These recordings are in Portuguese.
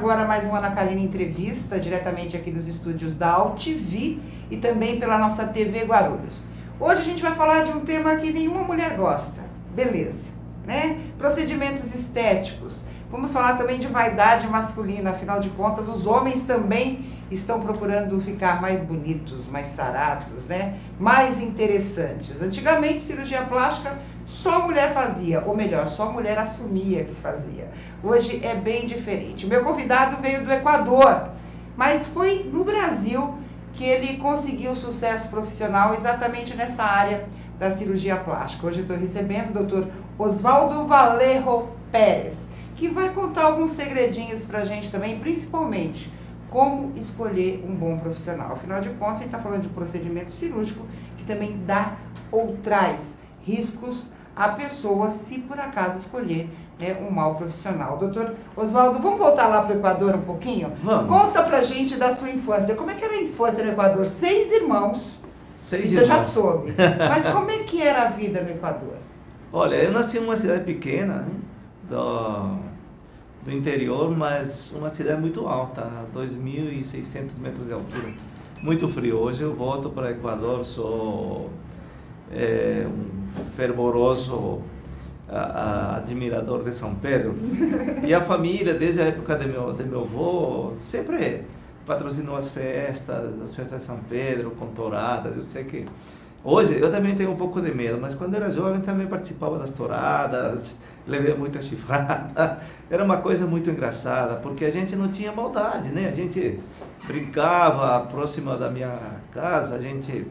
agora mais uma Ana Kalina Entrevista, diretamente aqui dos estúdios da AltV e também pela nossa TV Guarulhos. Hoje a gente vai falar de um tema que nenhuma mulher gosta, beleza, né? Procedimentos estéticos. Vamos falar também de vaidade masculina, afinal de contas os homens também estão procurando ficar mais bonitos, mais sarados, né? Mais interessantes. Antigamente, cirurgia plástica só mulher fazia, ou melhor, só mulher assumia que fazia. Hoje é bem diferente. O meu convidado veio do Equador, mas foi no Brasil que ele conseguiu sucesso profissional exatamente nessa área da cirurgia plástica. Hoje eu estou recebendo o Dr. Osvaldo Valerro Pérez, que vai contar alguns segredinhos pra gente também, principalmente como escolher um bom profissional. Afinal de contas, a gente está falando de procedimento cirúrgico que também dá ou traz riscos à pessoa se por acaso escolher, né, um mau profissional. Doutor Osvaldo, vamos voltar lá para o Equador um pouquinho? Vamos. Conta pra gente da sua infância. Como é que era a infância no Equador? 6 irmãos. Seis Isso irmãos. eu já soube. Mas como é que era a vida no Equador? Olha, eu nasci em uma cidade pequena, né, do interior, mas uma cidade muito alta, 2.600 metros de altura. Muito frio. Hoje eu volto para o Equador, sou um fervoroso admirador de São Pedro. E a família, desde a época de meu avô, sempre patrocinou as festas de São Pedro, com touradas. Eu sei que hoje eu também tenho um pouco de medo, mas quando era jovem também participava das touradas, levei muita chifrada. Era uma coisa muito engraçada, porque a gente não tinha maldade, né? A gente brincava próximo da minha casa, a gente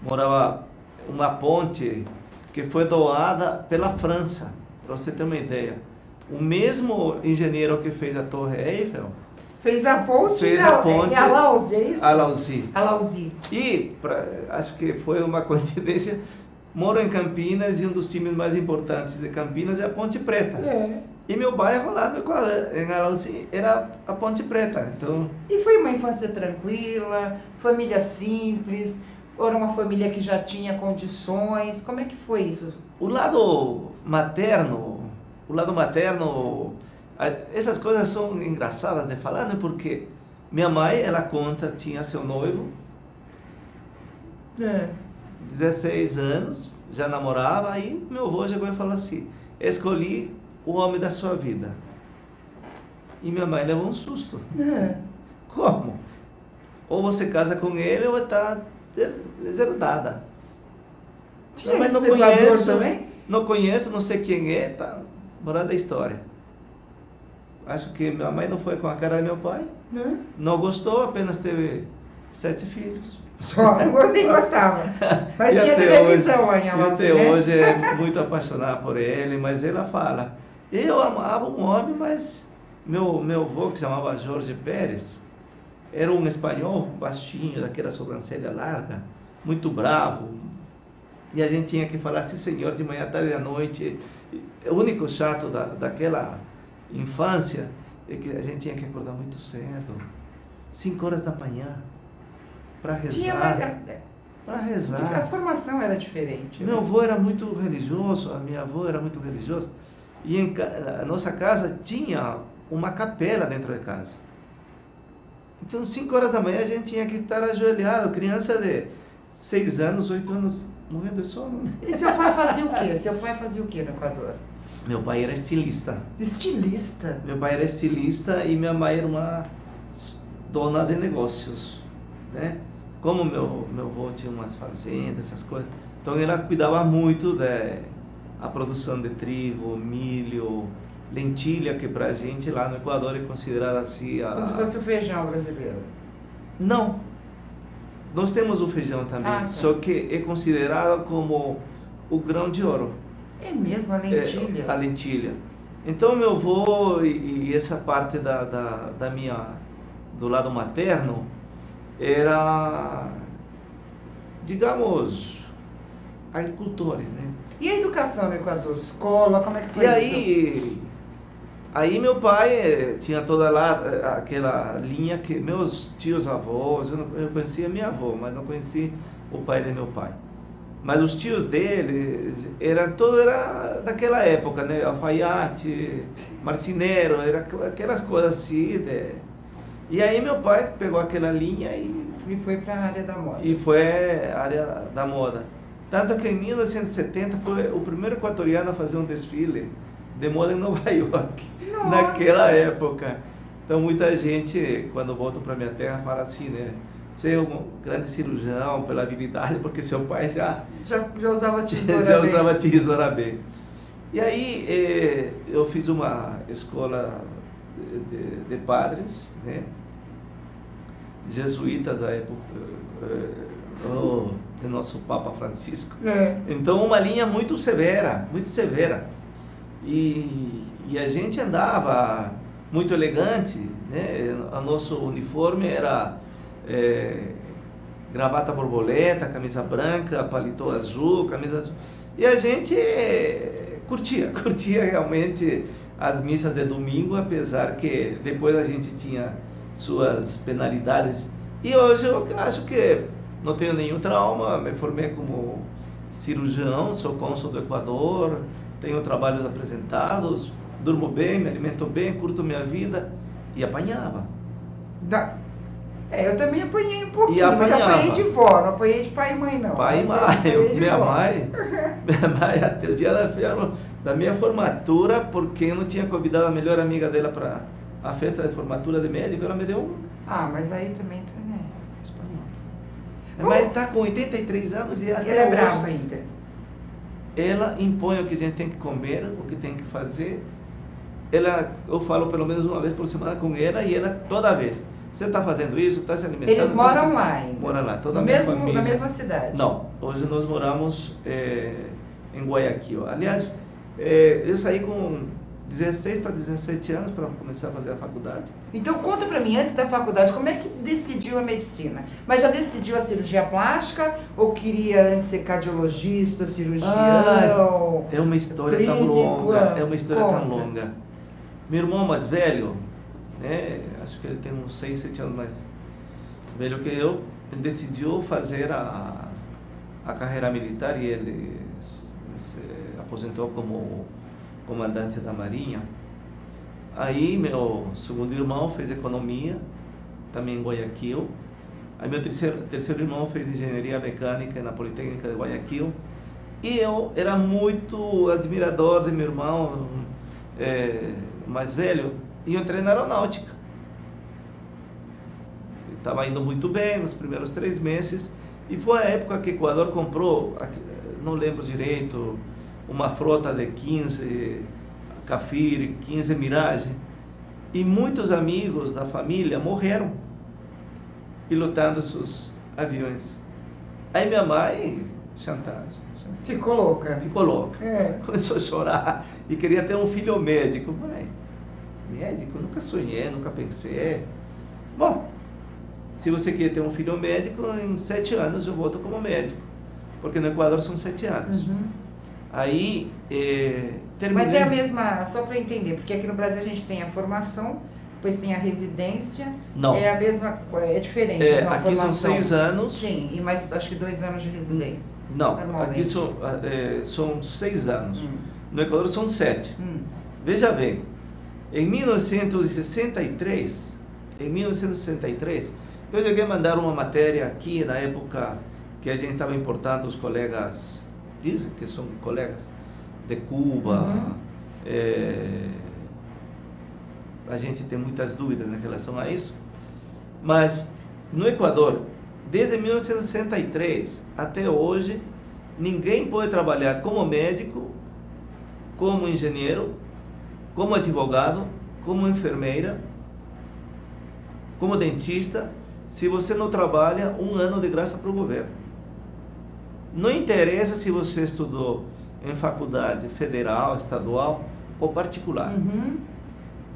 morava uma ponte que foi doada pela França, para você ter uma ideia. O mesmo engenheiro que fez a Torre Eiffel Fez a ponte, fez a ponte em Alauzi, é isso? Alauzi. Alauzi. E acho que foi uma coincidência, moro em Campinas e um dos times mais importantes de Campinas é a Ponte Preta. É. E meu bairro lá no Equador, em Alauzi, era a Ponte Preta. Então, E foi uma infância tranquila, família simples, ou era uma família que já tinha condições? Como é que foi isso? o lado materno, essas coisas são engraçadas de falar, né? Porque minha mãe, ela conta, tinha seu noivo, 16 anos, já namorava, aí meu avô chegou e falou assim, escolhi o homem da sua vida. E minha mãe levou um susto. Como? Ou você casa com ele ou está deserdada. Tinha Mas não especulador conheço, também? não conheço, não sei quem é, tá morando a história. Acho que minha mãe não foi com a cara do meu pai, não gostou, apenas teve 7 filhos. Só, não gostava. Mas E tinha até televisão hoje, em Alauzi, até né? hoje é muito apaixonado por ele, mas ela fala, eu amava um homem, mas meu avô, que se chamava Jorge Pérez, era um espanhol baixinho, daquela sobrancelha larga, muito bravo. E a gente tinha que falar, sim senhor, de manhã, tarde e à noite. O único chato daquela infância é que a gente tinha que acordar muito cedo, 5 horas da manhã, para rezar. Tinha mais... Para A rezar. formação era diferente. Meu avô era muito religioso, a minha avó era muito religiosa. E a nossa casa tinha uma capela dentro de casa. Então, 5 horas da manhã a gente tinha que estar ajoelhado, criança de 6 anos, 8 anos, morrendo de sono. E seu pai fazia o quê? Seu pai fazia o quê no Equador? Meu pai era estilista. Estilista. Meu pai era estilista e minha mãe era uma dona de negócios, né? Como meu avô tinha umas fazendas, essas coisas, então ela cuidava muito da produção de trigo, milho, lentilha, que pra gente lá no Equador é considerada assim... Como se fosse o feijão brasileiro. Não. Nós temos o feijão também, Ah, tá. só que é considerado como o grão de ouro. É mesmo, a lentilha? A lentilha. Então meu avô e essa parte do lado materno era, digamos, agricultores, né? E a educação no Equador? Escola, como é que foi E isso? aí meu pai tinha toda lá aquela linha que meus tios avós, eu conhecia minha avó, mas não conheci o pai de meu pai. Mas os tios deles, todo era daquela época, né? Alfaiate, marceneiro, era aquelas coisas assim. E aí meu pai pegou aquela linha E foi para a área da moda. E foi a área da moda. Tanto que em 1970 foi o primeiro equatoriano a fazer um desfile de moda em Nova York. Nossa. Naquela época. Então muita gente, quando volta para minha terra, fala assim, né? Ser um grande cirurgião pela habilidade, porque seu pai já usava tesoura já bem. usava tesoura bem. E aí eu fiz uma escola de padres, né? Jesuítas da época do nosso Papa Francisco. Então uma linha muito severa, muito severa. E a gente andava muito elegante, né? O nosso uniforme era gravata borboleta, camisa branca, paletó azul, camisa azul. E a gente curtia realmente as missas de domingo, apesar que depois a gente tinha suas penalidades. E hoje eu acho que não tenho nenhum trauma, me formei como cirurgião, sou cônsul do Equador, tenho trabalhos apresentados, durmo bem, me alimento bem, curto minha vida e apanhava. Eu também apanhei um pouquinho, E apanhava. mas apanhei de vó, não apanhei de pai e mãe não. Pai e mãe, minha mãe até o dia da minha formatura, porque eu não tinha convidado a melhor amiga dela para a festa de formatura de médico, ela me deu um mas aí também tá, né? espanhol. Mas está com 83 anos e até ela é hoje, brava ainda. Ela impõe o que a gente tem que comer, o que tem que fazer. Eu falo pelo menos uma vez por semana com ela e ela toda vez. Você está fazendo isso, está se alimentando. Eles moram lá ainda? Moram lá, toda a minha família. Na mesma cidade? Não, hoje nós moramos em Guayaquil. Aliás, eu saí com 16 para 17 anos para começar a fazer a faculdade. Então conta para mim, antes da faculdade, como é que decidiu a medicina? Mas já decidiu a cirurgia plástica ou queria antes ser cardiologista, cirurgião? É uma história clínico, tão longa, é uma história conta. tão longa. Meu irmão mais velho, né, acho que ele tem uns 6, 7 anos mais velho que eu, ele decidiu fazer a carreira militar e ele se aposentou como comandante da Marinha. Aí meu segundo irmão fez economia, também em Guayaquil. Aí meu terceiro irmão fez engenharia mecânica na Politécnica de Guayaquil. E eu era muito admirador de meu irmão mais velho, e eu entrei na aeronáutica. Estava indo muito bem nos primeiros 3 meses, e foi a época que o Equador comprou, não lembro direito, uma frota de 15 Cafir, 15 Mirage, e muitos amigos da família morreram pilotando seus aviões. Aí minha mãe, chantagem. Ficou louca. Ficou louca. Começou a chorar e queria ter um filho médico. Mãe, médico? Nunca sonhei, nunca pensei. Bom, se você quer ter um filho médico, em 7 anos eu volto como médico, porque no Equador são 7 anos. Uhum. Aí, terminei... Mas é a mesma, só para entender, porque aqui no Brasil a gente tem a formação, depois tem a residência. Não. É a mesma, é diferente. Aqui formação. são 6 anos. Sim, e mais acho que 2 anos de residência. Não, aqui são 6 anos. No Equador são 7. Veja bem, em 1963, eu cheguei a mandar uma matéria aqui na época que a gente estava importando os colegas, dizem que são colegas de Cuba. A gente tem muitas dúvidas em relação a isso, mas no Equador, desde 1963 até hoje, ninguém pode trabalhar como médico, como engenheiro, como advogado, como enfermeira, como dentista, se você não trabalha 1 ano de graça para o governo. Não interessa se você estudou em faculdade federal, estadual ou particular.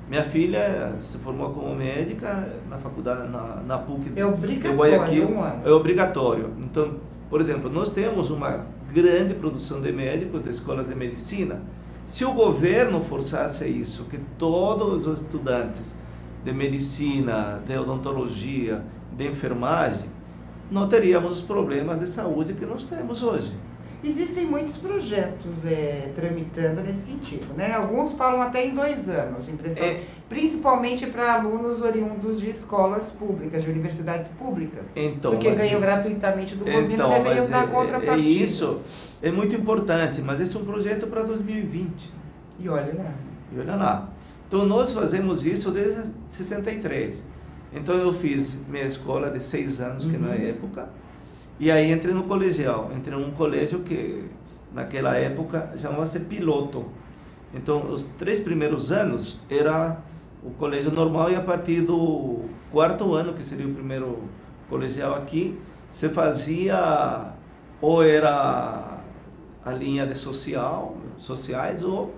Minha filha se formou como médica na faculdade, na PUC de Guayaquil. É obrigatório. Então, por exemplo, nós temos uma grande produção de médicos, de escolas de medicina. Se o governo forçasse isso, que todos os estudantes de medicina, de odontologia, de enfermagem, não teríamos os problemas de saúde que nós temos hoje. Existem muitos projetos tramitando nesse sentido, né? Alguns falam até em 2 anos, principalmente para alunos oriundos de escolas públicas, de universidades públicas, então, porque ganham gratuitamente do governo, então, deveriam dar contrapartida. Isso é muito importante, mas esse é um projeto para 2020. E olha lá. E olha lá. Então, nós fazemos isso desde 63. Então, eu fiz minha escola de 6 anos, que na época, e aí entrei no colegial. Entrei num colégio que, naquela época, chamava-se piloto. Então, os 3 primeiros anos era o colégio normal, e a partir do 4º ano, que seria o primeiro colegial aqui, você fazia, ou era a linha de sociais, ou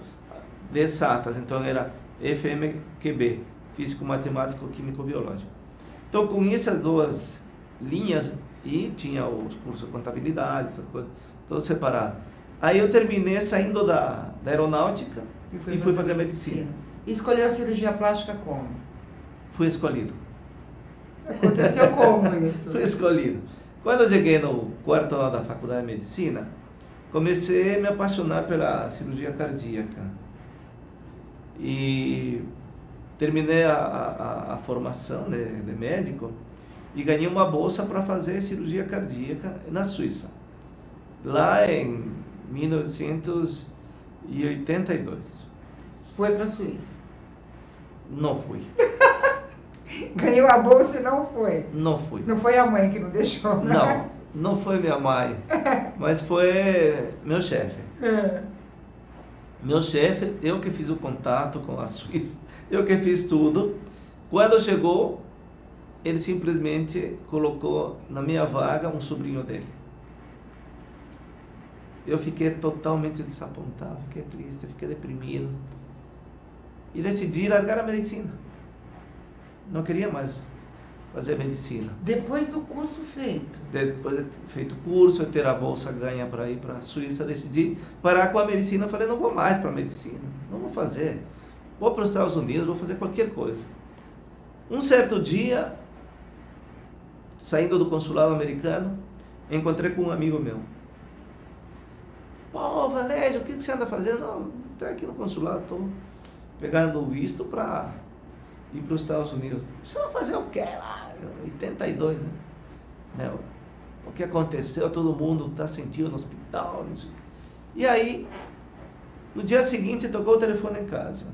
de exatas. Então, era FMQB, Físico, Matemático, Químico, Biológico. Então, com essas 2 linhas, e tinha os cursos de contabilidade, essas coisas, todo separado. Aí eu terminei saindo da aeronáutica e fui fazer medicina. E escolheu a cirurgia plástica como? Fui escolhido. Aconteceu como isso? Fui escolhido. Quando eu cheguei no 4º ano da faculdade de medicina, comecei a me apaixonar pela cirurgia cardíaca. E terminei a formação de médico e ganhei uma bolsa para fazer cirurgia cardíaca na Suíça, lá em 1982. Foi para a Suíça? Não fui. Ganhou a bolsa e não foi? Não fui. Não foi a mãe que não deixou, né? Não foi minha mãe, mas foi meu chefe. Meu chefe, eu que fiz o contato com a Suíça, eu que fiz tudo. Quando chegou, ele simplesmente colocou na minha vaga um sobrinho dele. Eu fiquei totalmente desapontado, fiquei triste, fiquei deprimido. E decidi largar a medicina. Não queria mais fazer medicina. Depois do curso feito? Depois de feito o curso, ter a bolsa ganha para ir para a Suíça, decidi parar com a medicina. Falei, não vou mais para a medicina, não vou fazer. Vou para os Estados Unidos, vou fazer qualquer coisa. Um certo dia, saindo do consulado americano, encontrei com um amigo meu. Pô, Valério, o que você anda fazendo? Não, estou aqui no consulado, estou pegando o visto para ir para os Estados Unidos. Você vai fazer o quê lá? 82, né? O que aconteceu? Todo mundo está sentindo no hospital. Não sei. E aí, no dia seguinte, tocou o telefone em casa.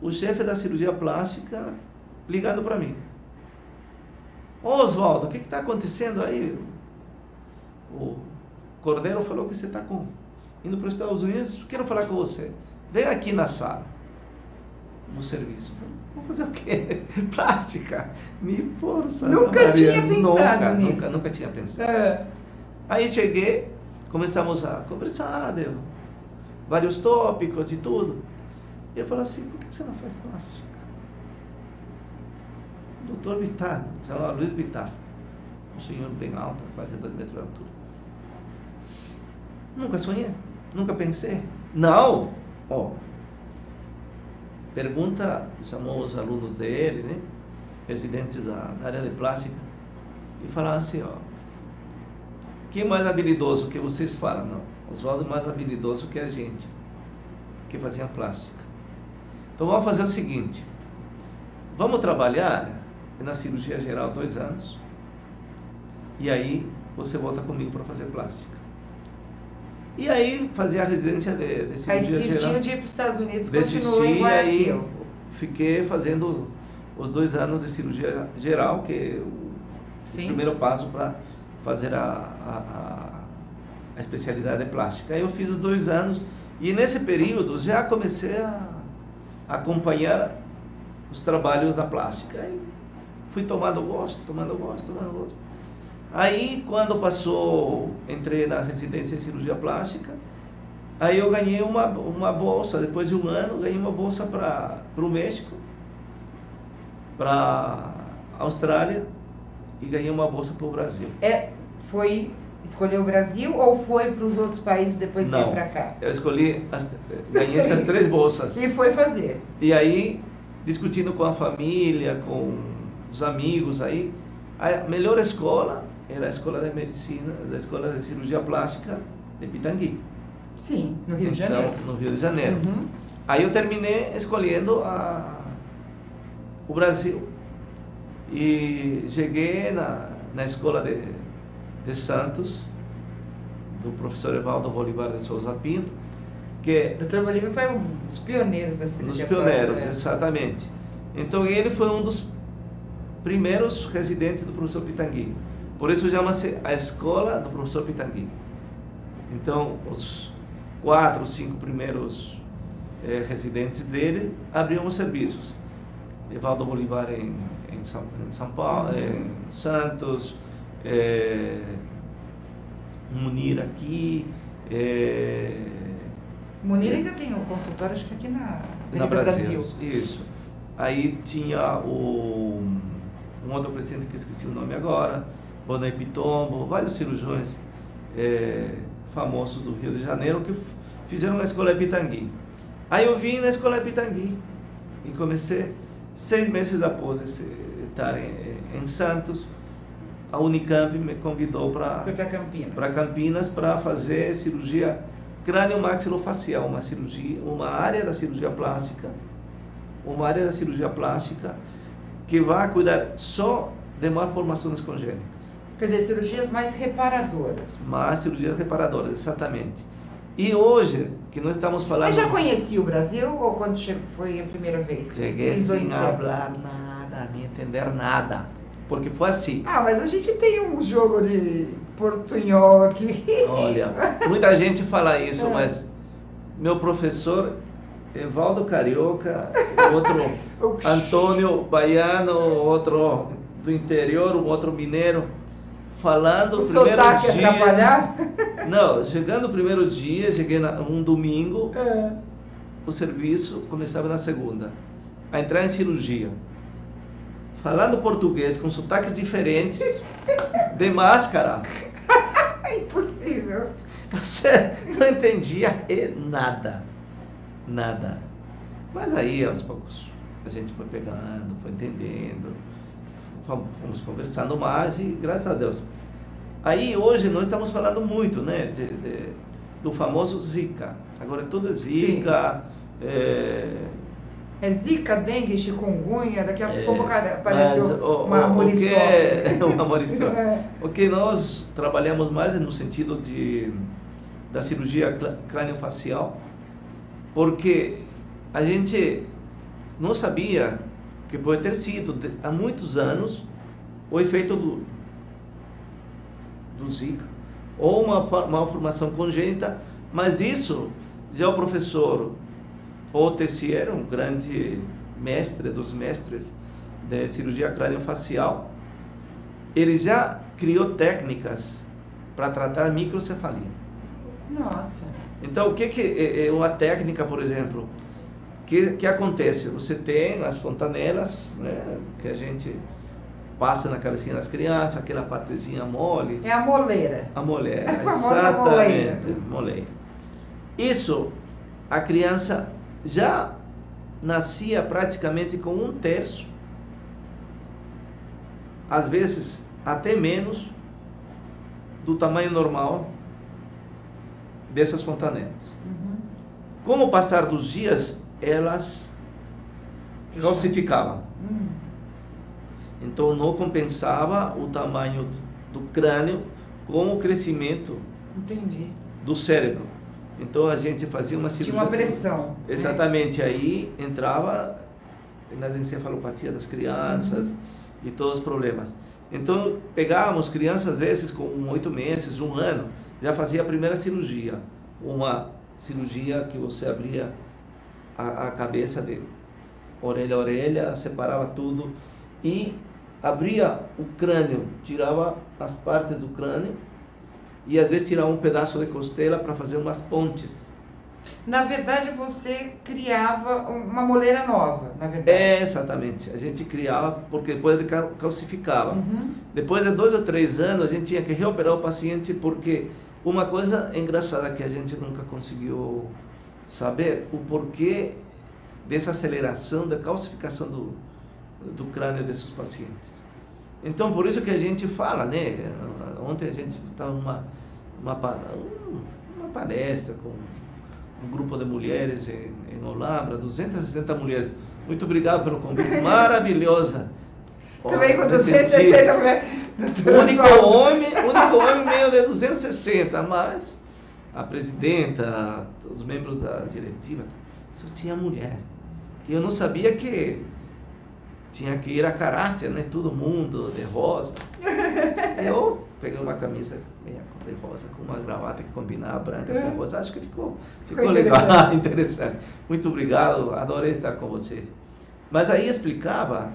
O chefe da cirurgia plástica ligando para mim. Ô Oswaldo, o que está acontecendo aí? O Cordeiro falou que você está indo para os Estados Unidos, quero falar com você. Vem aqui na sala, no serviço. Vou fazer o quê? Plástica? Me força. Nunca tinha pensado nisso. Nunca tinha pensado. Aí cheguei, começamos a conversar, deu vários tópicos e tudo. E ele falou assim, por que você não faz plástica? O doutor Bittar, chamava Luiz Bittar, um senhor bem alto, quase 2 metros de altura. Nunca sonhei, nunca pensei. Não! Pergunta, chamou os alunos dele, né? Residentes da área de plástica, e falaram assim, quem é mais habilidoso que vocês falam? Não, Oswaldo é mais habilidoso que a gente, que fazia plástica. Então vamos fazer o seguinte, vamos trabalhar na cirurgia geral 2 anos, e aí você volta comigo para fazer plástica. E aí fazia a residência de cirurgia geral. Aí desistiu de ir para os Estados Unidos, continuou em Guayaquil. Aí fiquei fazendo os 2 anos de cirurgia geral, que é o primeiro passo para fazer a especialidade de plástica. Aí eu fiz os 2 anos, e nesse período já comecei a acompanhar os trabalhos da plástica. Aí fui tomando gosto. Aí, quando entrei na residência de cirurgia plástica, aí eu ganhei uma bolsa, depois de 1 ano, ganhei uma bolsa para o México, para a Austrália, e ganhei uma bolsa para o Brasil. Escolheu o Brasil ou foi para os outros países depois veio para cá? Eu ganhei essas 3 bolsas. E foi fazer. E aí, discutindo com a família, com os amigos, aí, a melhor escola era a escola de medicina, da escola de cirurgia plástica de Pitangui. Sim, no Rio de Então, Janeiro. no Rio de Janeiro. Uhum. Aí eu terminei escolhendo o Brasil. E cheguei na escola de Santos, do professor Evaldo Bolívar de Souza Pinto, que O Dr. Bolívar foi um dos pioneiros da dos cirurgia pioneiros, plástica, né? exatamente. Então ele foi um dos primeiros residentes do professor Pitangui. Por isso chama-se a escola do professor Pitangui. Então os 4 ou 5 primeiros residentes dele abriam os serviços. Evaldo Bolívar em São Paulo, em Santos, Munir aqui, Munir ainda tem um consultório, acho que aqui na na Avenida Brasil. Brasil. Isso. Aí tinha um outro presidente que esqueci o nome agora, Bonai Pitombo, vários cirurgiões famosos do Rio de Janeiro que fizeram a escola Pitangui. Aí eu vim na escola Pitangui e comecei 6 meses após estar em Santos. A Unicamp me convidou Foi para Campinas. para Campinas para fazer cirurgia crânio-maxilofacial, uma área da cirurgia plástica, que vai cuidar só de malformações congênitas. Quer dizer, cirurgias mais reparadoras. Mais cirurgias reparadoras, exatamente. E hoje, que nós estamos falando... Mas já conhecia o Brasil ou quando foi a primeira vez? Cheguei sem falar nada, nem entender nada. Porque foi assim. Ah, mas a gente tem um jogo de portunhol aqui. Olha, muita gente fala isso, mas meu professor Evaldo Carioca, outro Antônio Baiano, outro do interior, um outro mineiro, falando o primeiro sotaque dia... atrapalhar? Não, chegando o primeiro dia, cheguei um domingo, o serviço começava na segunda, a entrar em cirurgia. Falando português com sotaques diferentes, de máscara. É impossível. Você não entendia nada. Nada. Mas aí, aos poucos, a gente foi pegando, foi entendendo, fomos conversando mais e, graças a Deus. Aí, hoje, nós estamos falando muito, né, do famoso Zika. Agora, tudo é Zika. É Zika, dengue, chikungunya, daqui a pouco aparece uma moriçoca. O que nós trabalhamos mais é no sentido da cirurgia crâniofacial, porque a gente não sabia que pode ter sido, há muitos anos, o efeito do Zika, ou uma malformação congênita, mas isso já o professor Paul Tessier, um grande mestre dos mestres de cirurgia crâniofacial, ele já criou técnicas para tratar microcefalia. Nossa. Então, o que é uma técnica, por exemplo, que acontece? Você tem as fontanelas, né, que a gente passa na cabecinha das crianças, aquela partezinha mole. É a moleira. A moleira, a famosa exatamente, moleira. Isso, a criança já nascia praticamente com 1/3, às vezes até menos, do tamanho normal dessas fontanelas. Com o passar dos dias, elas calcificavam. Então não compensava o tamanho do crânio com o crescimento do cérebro. Então a gente fazia uma cirurgia. Tinha uma pressão. Exatamente, aí entrava nas encefalopatias das crianças e todos os problemas. Então pegávamos crianças, às vezes com 8 meses, 1 ano, já fazia a primeira cirurgia. Uma cirurgia que você abria a cabeça de orelha a orelha, separava tudo e abria o crânio, tirava as partes do crânio e às vezes tirava um pedaço de costela para fazer umas pontes. Na verdade, você criava uma moleira nova, na verdade. Exatamente. A gente criava, porque depois ele calcificava. Depois de 2 ou 3 anos, a gente tinha que reoperar o paciente, porque uma coisa engraçada que a gente nunca conseguiu saber, o porquê dessa aceleração da calcificação do crânio desses pacientes. Então, por isso que a gente fala, né? Ontem a gente estava numa palestra com um grupo de mulheres em Olambra, 260 mulheres. Muito obrigado pelo convite, maravilhosa. Também com 260 mulheres. Único homem meio de 260, mas a presidenta, os membros da diretiva, só tinha mulher. E eu não sabia que tinha que ir a caráter, né? Todo mundo de rosa. Eu peguei uma camisa meia de rosa com uma gravata que combinava branca com rosa. Acho que ficou legal, interessante. Muito obrigado, adorei estar com vocês. Mas aí explicava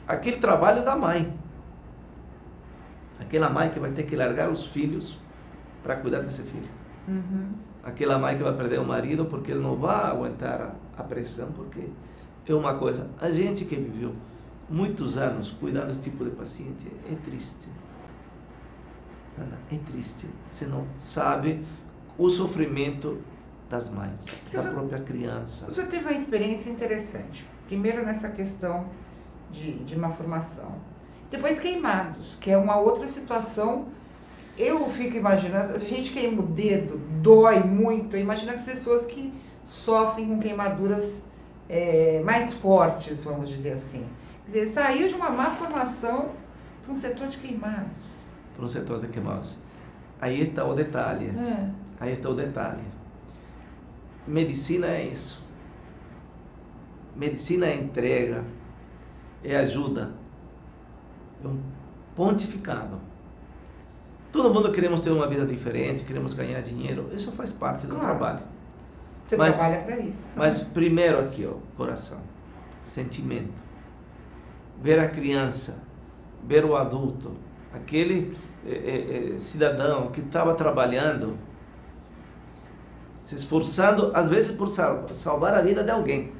aquele trabalho da mãe. Aquela mãe que vai ter que largar os filhos para cuidar desse filho. Uhum. Aquela mãe que vai perder o marido porque ele não vai aguentar a pressão, porque é uma coisa. A gente que viveu muitos anos cuidando desse tipo de paciente é triste. Ana, é triste. Você não sabe o sofrimento das mães, da própria criança. O senhor teve uma experiência interessante. Primeiro nessa questão de uma formação. Depois queimados, que é uma outra situação. Eu fico imaginando, a gente queima o dedo, dói muito. Imagina as pessoas que sofrem com queimaduras mais fortes, vamos dizer assim. Quer dizer, saiu de uma má formação para um setor de queimados. Para um setor de queimados. Aí está o detalhe. Aí está o detalhe. Medicina é isso. Medicina é entrega, é ajuda, é um pontificado. Todo mundo queremos ter uma vida diferente, queremos ganhar dinheiro, isso faz parte do trabalho. Você trabalha para isso. Mas primeiro aqui, ó, coração, sentimento. Ver a criança, ver o adulto, aquele cidadão que estava trabalhando, se esforçando, às vezes por salvar a vida de alguém.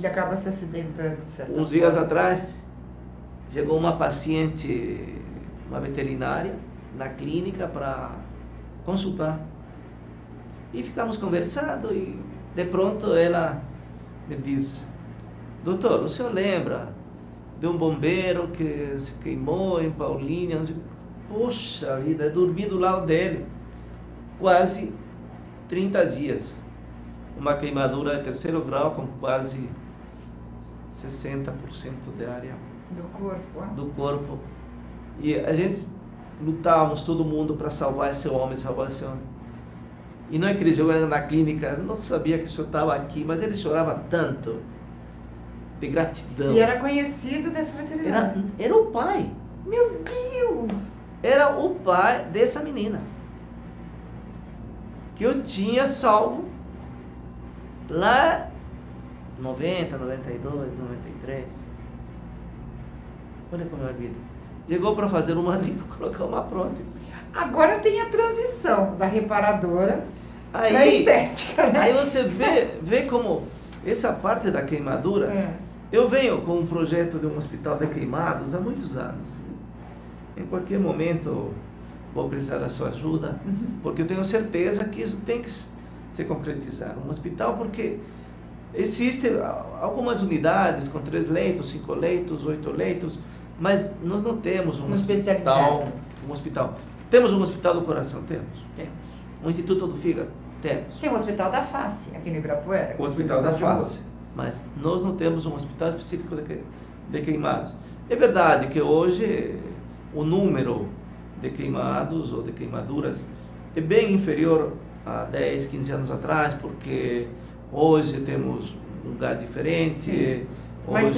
E acaba se acidentando, de certa forma. Uns dias atrás, chegou uma paciente, uma veterinária, na clínica para consultar. E ficamos conversando e, de pronto, ela me diz: doutor, o senhor lembra de um bombeiro que se queimou em Paulínia? Poxa vida, eu dormi do lado dele quase 30 dias. Uma queimadura de 3º grau com quase 60% de área do corpo. E a gente lutávamos, todo mundo, para salvar esse homem. E não é que ele jogou na clínica, não sabia que o senhor estava aqui, mas ele chorava tanto de gratidão. E era conhecido dessa veterinária? Era o pai. Meu Deus! Era o pai dessa menina, que eu tinha salvo lá 90, 92, 93. Olha como é a vida. Chegou para fazer uma limpa, colocar uma prótese. Agora tem a transição da reparadora para a estética, né? Aí você vê como essa parte da queimadura. Eu venho com um projeto de um hospital de queimados há muitos anos. Em qualquer momento vou precisar da sua ajuda, porque eu tenho certeza que isso tem que se concretizar. Um hospital, porque existem algumas unidades com 3 leitos, 5 leitos, 8 leitos, mas nós não temos um hospital. Temos um hospital do coração? Temos. Um instituto do fígado? Temos. Tem um hospital da face, aqui no Ibirapuera. O hospital da face. Mas nós não temos um hospital específico de queimados. É verdade que hoje o número de queimados ou de queimaduras é bem inferior a 10, 15 anos atrás, porque hoje temos um gás diferente, mais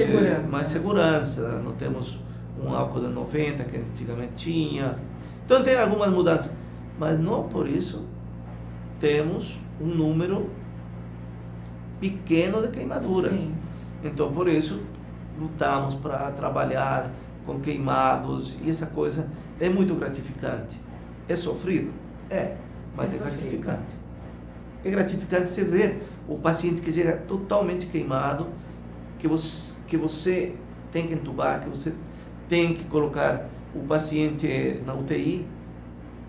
segurança, não temos um álcool de 90 que antigamente tinha. Então tem algumas mudanças, mas não por isso temos um número pequeno de queimaduras. Sim. Então por isso lutamos para trabalhar com queimados, e essa coisa é muito gratificante. É sofrido? Mas é gratificante. É gratificante você ver o paciente que chega totalmente queimado, que você tem que entubar, que você tem que colocar o paciente na UTI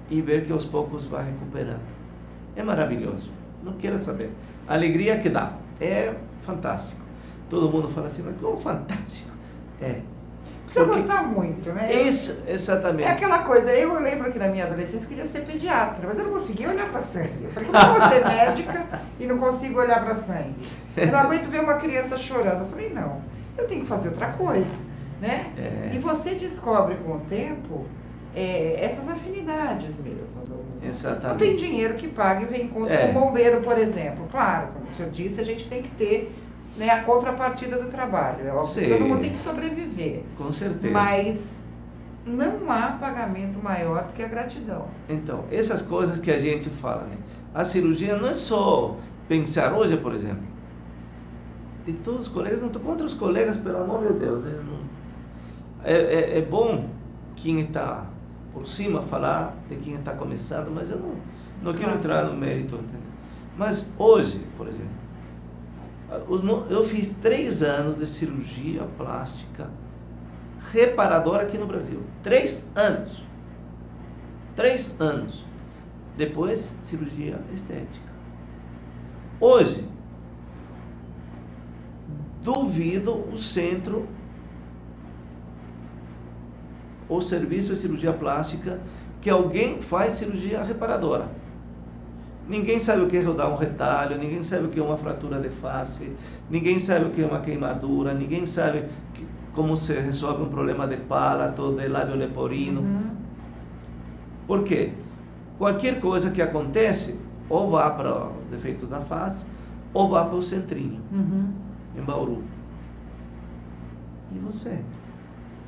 e ver que aos poucos vai recuperando. É maravilhoso. Não quero saber. A alegria que dá é fantástico. Todo mundo fala assim, mas como fantástico? Precisa gostar muito, né? Isso, exatamente. É aquela coisa, eu lembro que na minha adolescência eu queria ser pediatra, mas eu não conseguia olhar para sangue. Eu falei, como eu vou ser médica e não consigo olhar para sangue? Eu não aguento ver uma criança chorando. Eu falei, não, eu tenho que fazer outra coisa, né? E você descobre com o tempo essas afinidades mesmo. Exatamente. Não tem dinheiro que pague o reencontro com o bombeiro, por exemplo. Claro, como o senhor disse, a gente tem que ter, né, a contrapartida do trabalho. É óbvio que todo mundo tem que sobreviver. Com certeza. Mas não há pagamento maior do que a gratidão. Então, essas coisas que a gente fala, né? A cirurgia não é só pensar hoje, por exemplo. De todos os colegas, não estou contra os colegas, pelo amor de Deus. Né? É bom quem está por cima falar de quem está começando, mas eu não quero entrar no mérito. Entendeu? Mas hoje, por exemplo, eu fiz 3 anos de cirurgia plástica reparadora aqui no Brasil. 3 anos. 3 anos. Depois, cirurgia estética. Hoje, duvido o centro, o serviço de cirurgia plástica, que alguém faz cirurgia reparadora. Ninguém sabe o que é rodar um retalho, ninguém sabe o que é uma fratura de face, ninguém sabe o que é uma queimadura, ninguém sabe como se resolve um problema de palato, de lábio leporino. Por quê? Qualquer coisa que acontece, ou vá para defeitos na face, ou vá para o centrinho, em Bauru. E você?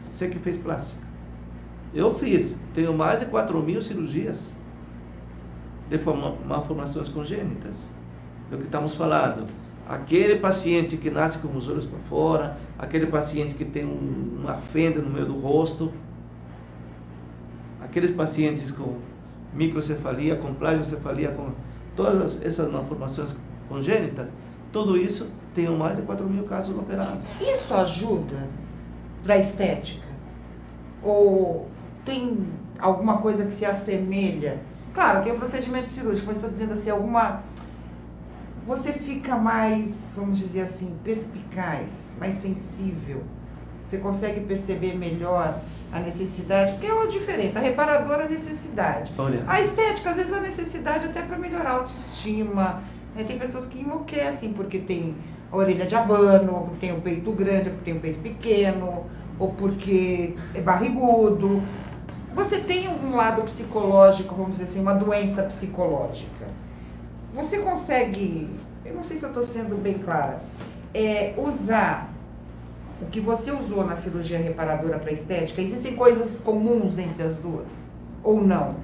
Você que fez plástica. Eu fiz, tenho mais de 4.000 cirurgias de malformações congênitas. É o que estamos falando. Aquele paciente que nasce com os olhos para fora, aquele paciente que tem uma fenda no meio do rosto, aqueles pacientes com microcefalia, com plagiocefalia, com todas essas malformações congênitas, tudo isso tenho mais de 4.000 casos operados. Isso ajuda para a estética? Ou tem alguma coisa que se assemelha? Claro, tem um procedimento cirúrgico, mas estou dizendo assim, você fica mais, vamos dizer assim, perspicaz, mais sensível. Você consegue perceber melhor a necessidade, porque é uma diferença. A reparadora é a necessidade. Olha. A estética, às vezes, é a necessidade até para melhorar a autoestima. Né? Tem pessoas que enlouquecem porque tem a orelha de abano, ou porque tem o peito grande, ou porque tem o peito pequeno, ou porque é barrigudo. Você tem um lado psicológico, vamos dizer assim, uma doença psicológica. Você consegue, eu não sei se eu estou sendo bem clara, usar o que você usou na cirurgia reparadora para estética? Existem coisas comuns entre as duas? Ou não?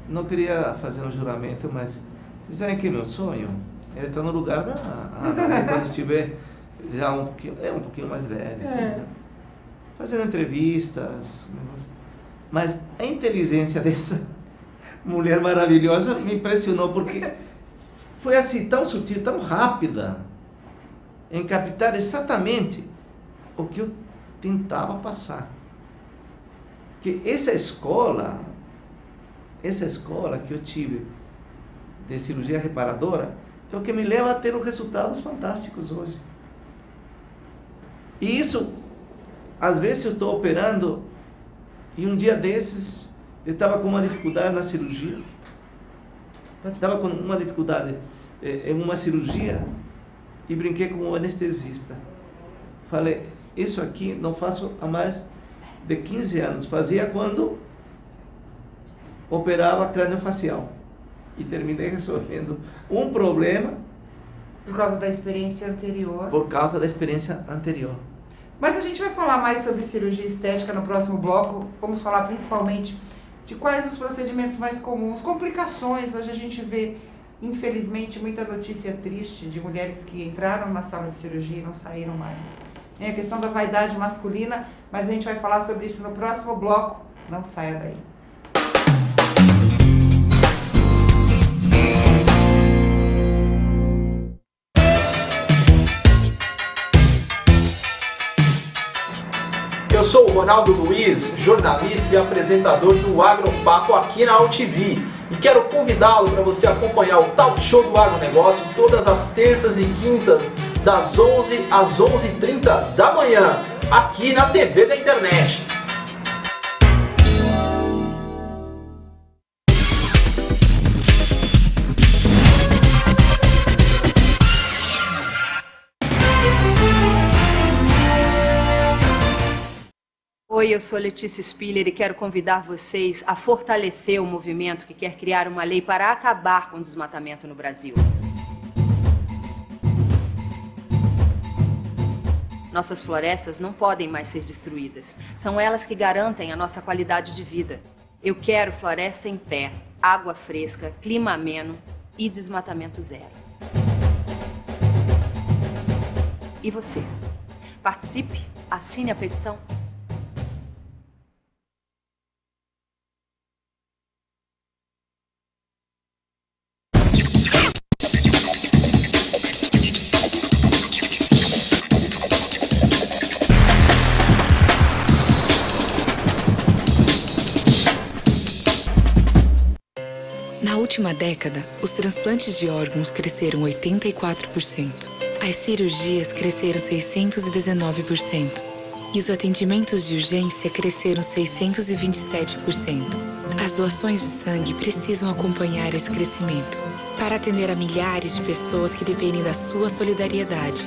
Não queria fazer um juramento, mas vocês sabem que meu sonho é estar no lugar da Ana, quando estiver já um pouquinho mais velha. Fazendo entrevistas, mas a inteligência dessa mulher maravilhosa me impressionou, porque foi assim, tão sutil, tão rápida, em captar exatamente o que eu tentava passar. Que essa escola que eu tive de cirurgia reparadora é o que me leva a ter os resultados fantásticos hoje. E isso, às vezes eu estou operando e um dia desses eu estava com uma dificuldade na cirurgia, estava com uma dificuldade em uma cirurgia e brinquei com o anestesista. Falei, isso aqui não faço há mais de 15 anos, fazia quando operava craniofacial e terminei resolvendo um problema por causa da experiência anterior. Por causa da experiência anterior. Mas a gente vai falar mais sobre cirurgia estética no próximo bloco. Vamos falar principalmente de quais os procedimentos mais comuns, complicações. Hoje a gente vê, infelizmente, muita notícia triste de mulheres que entraram na sala de cirurgia e não saíram mais. É a questão da vaidade masculina, mas a gente vai falar sobre isso no próximo bloco. Não saia daí. Eu sou o Ronaldo Luiz, jornalista e apresentador do Agropapo aqui na UTV. E quero convidá-lo para você acompanhar o Talk Show do Agronegócio todas as terças e quintas, das 11 às 11h30 da manhã. aqui na TV da internet. Oi, eu sou Letícia Spiller e quero convidar vocês a fortalecer o movimento que quer criar uma lei para acabar com o desmatamento no Brasil. Nossas florestas não podem mais ser destruídas. São elas que garantem a nossa qualidade de vida. Eu quero floresta em pé, água fresca, clima ameno e desmatamento zero. E você? Participe, assine a petição. Na última década, os transplantes de órgãos cresceram 84%. As cirurgias cresceram 619%. E os atendimentos de urgência cresceram 627%. As doações de sangue precisam acompanhar esse crescimento para atender a milhares de pessoas que dependem da sua solidariedade.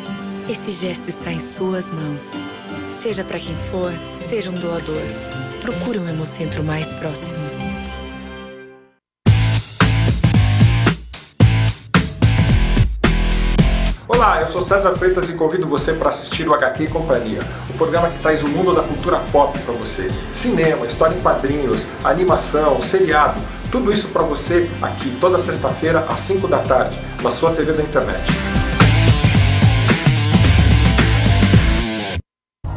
Esse gesto está em suas mãos. Seja para quem for, seja um doador. Procure um hemocentro mais próximo. Olá, eu sou César Freitas e convido você para assistir o HQ e Companhia, o programa que traz o mundo da cultura pop para você. Cinema, história em quadrinhos, animação, seriado, tudo isso para você aqui toda sexta-feira às 5 da tarde, na sua TV da internet.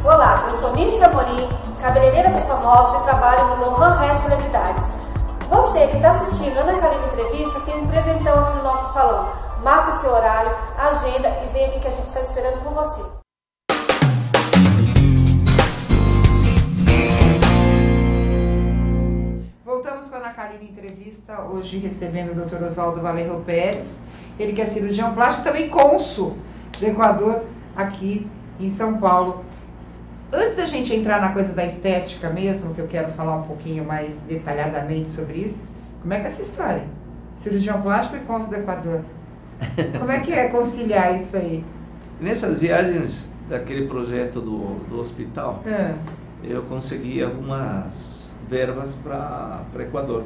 Olá, eu sou Nícia Amorim, cabeleireira dos famosos e trabalho no Lohan Hair Celebridades. Você que está assistindo a Ana Karine Entrevista tem um presentão aqui no nosso salão. Marque o seu horário, agenda e vem aqui que a gente está esperando por você. Voltamos com a Ana Karine Entrevista, hoje recebendo o Dr. Oswaldo Valerro Pérez, ele que é cirurgião plástico, também cônsul do Equador aqui em São Paulo. Antes da gente entrar na coisa da estética mesmo, que eu quero falar um pouquinho mais detalhadamente sobre isso, como é que é essa história? Cirurgião plástico e cônsul do Equador. Como é que é conciliar isso aí? Nessas viagens daquele projeto do hospital, eu consegui algumas verbas para o Equador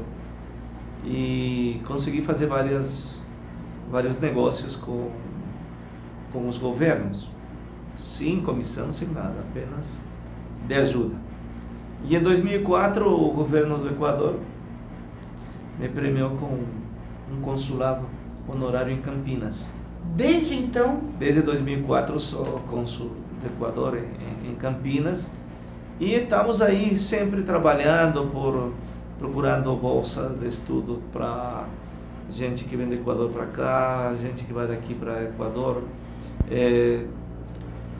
e consegui fazer vários negócios com os governos, sem comissão, sem nada, apenas de ajuda. E em 2004 o governo do Equador me premiou com um consulado honorário em Campinas. Desde então? Desde 2004 eu sou cônsul do Equador em Campinas e estamos aí sempre trabalhando procurando bolsas de estudo para gente que vem do Equador para cá, gente que vai daqui para Equador,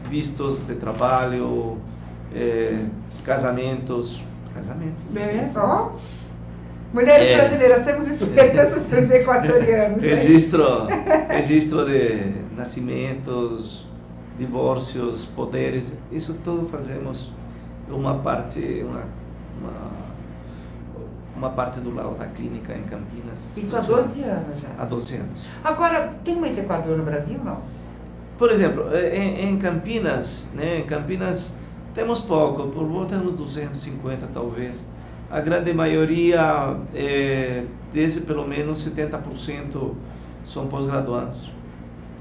vistos de trabalho, casamentos. Beleza, ó. Mulheres brasileiras, temos experiências com os equatorianos. Registro de nascimentos, divórcios, poderes, isso tudo fazemos uma parte do lado da clínica em Campinas. Isso há 12 anos já? Há 12 anos. Agora, tem muito Equador no Brasil, não? Por exemplo, em Campinas, né, temos pouco, por volta de 250 talvez. A grande maioria, desde pelo menos 70%, são pós-graduados.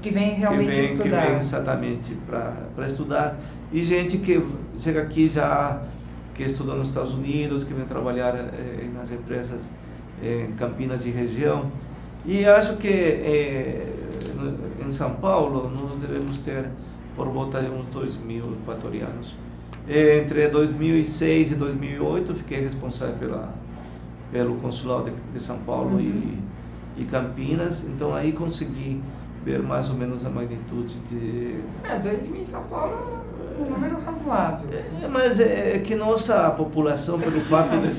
Que vem realmente estudar. Que vem exatamente para estudar. E gente que chega aqui já, que estudou nos Estados Unidos, que vem trabalhar nas empresas em Campinas e região. E acho que em São Paulo nós devemos ter por volta de uns 2.000 equatorianos. Entre 2006 e 2008 fiquei responsável pelo consulado de São Paulo e Campinas, então aí consegui ver mais ou menos a magnitude de... 2.000 em São Paulo é um número razoável. Mas é que nossa população, pelo fato de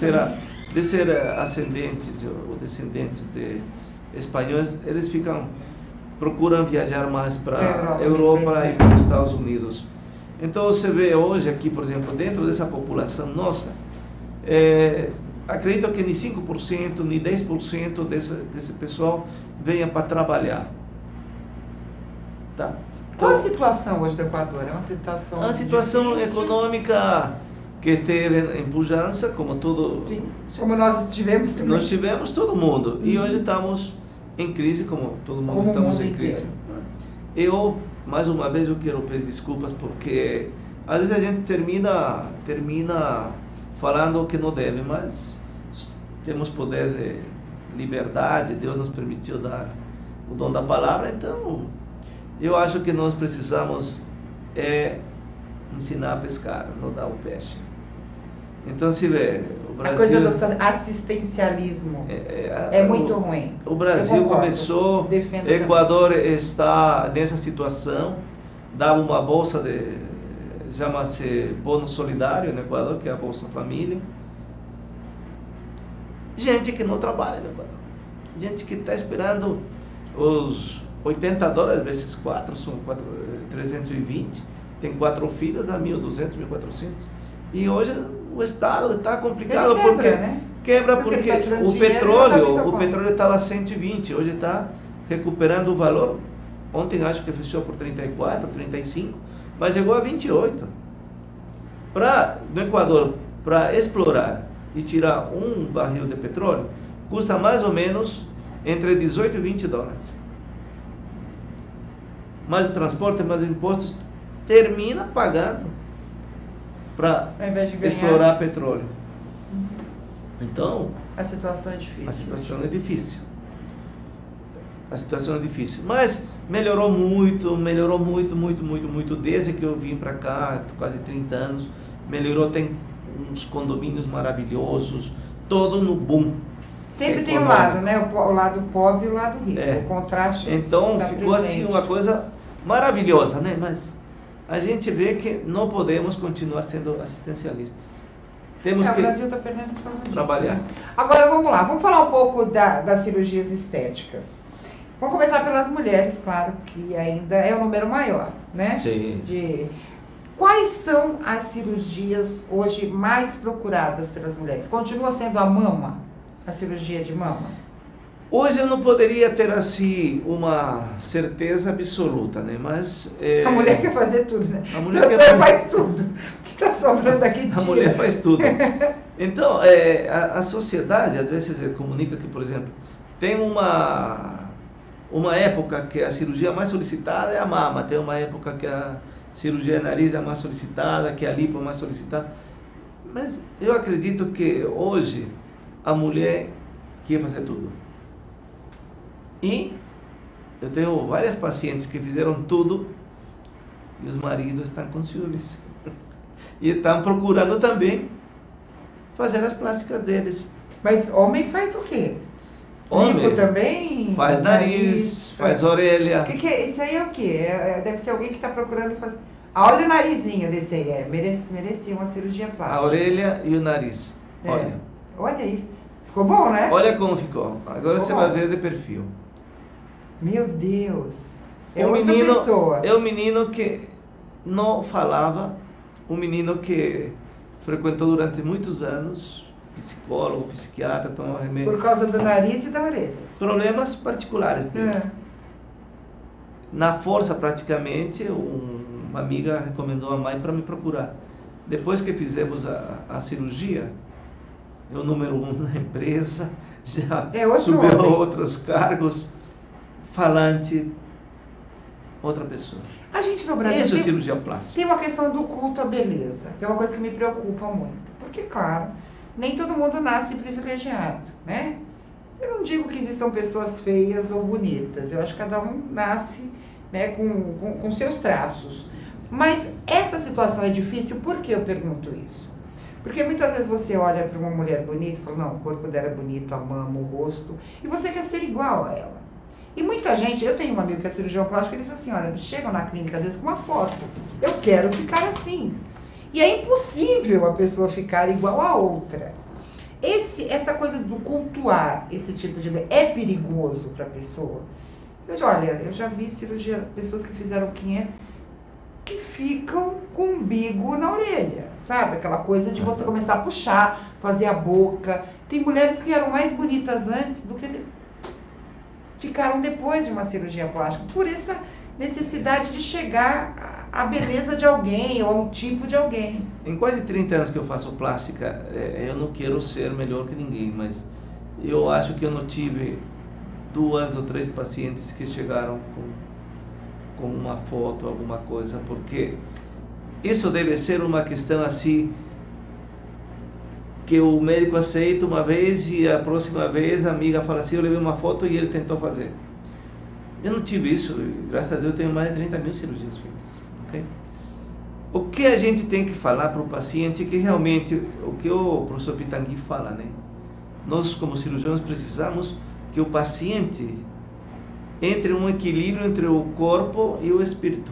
ser ascendentes ou descendentes de espanhóis, eles procuram viajar mais para a Europa e para os Estados Unidos. Então você vê hoje aqui, por exemplo, dentro dessa população nossa, acredito que nem 5%, nem 10% desse pessoal venha para trabalhar. Tá? Então, qual a situação hoje do Equador? É uma situação a situação difícil? econômica que teve pujança, como tudo... Sim, como nós tivemos também. Nós tivemos todo mundo. E hoje estamos em crise, como todo mundo Como estamos o mundo em crise. inteiro. Eu, mais uma vez, eu quero pedir desculpas, porque às vezes a gente termina falando o que não deve, mas temos poder de liberdade, Deus nos permitiu dar o dom da palavra, então eu acho que nós precisamos ensinar a pescar, não dar o peixe. Então, se vê, o Brasil... A coisa do assistencialismo é muito ruim. O Brasil começou, o Equador está nessa situação, dava uma bolsa, chama-se Bono Solidário no Equador, que é a Bolsa Família. Gente que não trabalha no Equador, gente que está esperando os $80 vezes 4, são 320, tem 4 filhos, dá 1.200, 1.400. E hoje o Estado está complicado, quebra, porque né? Quebra porque tá tirando o dinheiro, petróleo estava 120, hoje está recuperando o valor. Ontem acho que fechou por 34, 35, mas chegou a 28. No Equador, para explorar e tirar um barril de petróleo, custa mais ou menos entre 18 e 20 dólares. Mais o transporte, mais impostos, termina pagando para explorar petróleo. Então, a situação é difícil. A situação é difícil. A situação é difícil. Mas melhorou muito desde que eu vim para cá, quase 30 anos. Melhorou, tem uns condomínios maravilhosos, todo no boom. Sempre tem um lado, né? O lado pobre e o lado rico. O contraste. Então ficou assim uma coisa maravilhosa, né? Mas a gente vê que não podemos continuar sendo assistencialistas. Temos que o Brasil está perdendo por causa disso. Trabalhar. Né? Agora vamos lá, vamos falar um pouco das cirurgias estéticas. Vamos começar pelas mulheres, claro, que ainda é o número maior, né? Sim. Quais são as cirurgias hoje mais procuradas pelas mulheres? Continua sendo a mama, a cirurgia de mama? Hoje eu não poderia ter assim uma certeza absoluta, né? Mas a mulher quer fazer tudo, né? A mulher faz tudo. O que está sobrando aqui? A mulher faz tudo. Então a sociedade às vezes comunica que, por exemplo, tem uma época que a cirurgia mais solicitada é a mama, tem uma época que a cirurgia de nariz é mais solicitada, que a lipo é mais solicitada. Mas eu acredito que hoje a mulher quer fazer tudo. E eu tenho várias pacientes que fizeram tudo e os maridos estão com ciúmes. E estão procurando também fazer as plásticas deles. Mas homem faz o quê? Homem lipo também? Faz nariz, faz orelha. Isso aí é o quê? Deve ser alguém que está procurando fazer... Olha o narizinho desse aí, merecia uma cirurgia plástica. A orelha e o nariz. Olha isso. Ficou bom, né? Olha como ficou. Agora você vai ver de perfil. Meu Deus. É outra pessoa. É um menino que não falava, um menino que frequentou durante muitos anos, psicólogo, psiquiatra, tomou remédio. Por causa do nariz e da orelha. Problemas particulares dele. Na força, praticamente, uma amiga recomendou a mãe para me procurar. Depois que fizemos a cirurgia, eu número 1 na empresa, já subiu a outros cargos, falante, outra pessoa. A gente no Brasil Isso é cirurgia plástica. Tem uma questão do culto à beleza, que é uma coisa que me preocupa muito. Porque, claro, nem todo mundo nasce privilegiado, né? Eu não digo que existam pessoas feias ou bonitas, eu acho que cada um nasce, né, com seus traços. Mas essa situação é difícil, por que eu pergunto isso? Porque muitas vezes você olha para uma mulher bonita e fala, não, o corpo dela é bonito, a mama, o rosto, e você quer ser igual a ela. E muita gente, eu tenho um amigo que é cirurgião plástico, ele diz assim, olha, chegam na clínica às vezes com uma foto, eu quero ficar assim. E é impossível a pessoa ficar igual a outra. Essa coisa do cultuar esse tipo de... é perigoso para a pessoa. Eu já vi cirurgia, pessoas que fizeram 500... que ficam com o umbigo na orelha, sabe? Aquela coisa de você começar a puxar, fazer a boca. Tem mulheres que eram mais bonitas antes do que ficaram depois de uma cirurgia plástica, por essa necessidade de chegar à beleza de alguém ou a um tipo de alguém. Em quase 30 anos que eu faço plástica, eu não quero ser melhor que ninguém, mas eu acho que eu não tive 2 ou 3 pacientes que chegaram com uma foto, alguma coisa, porque isso deve ser uma questão assim, que o médico aceita uma vez e a próxima vez a amiga fala assim, eu levei uma foto e ele tentou fazer. Eu não tive isso, graças a Deus eu tenho mais de 30 mil cirurgias feitas. Okay? O que a gente tem que falar para o paciente é que realmente, o que o professor Pitangui fala, né? Nós como cirurgiões precisamos que o paciente entre um equilíbrio entre o corpo e o espírito.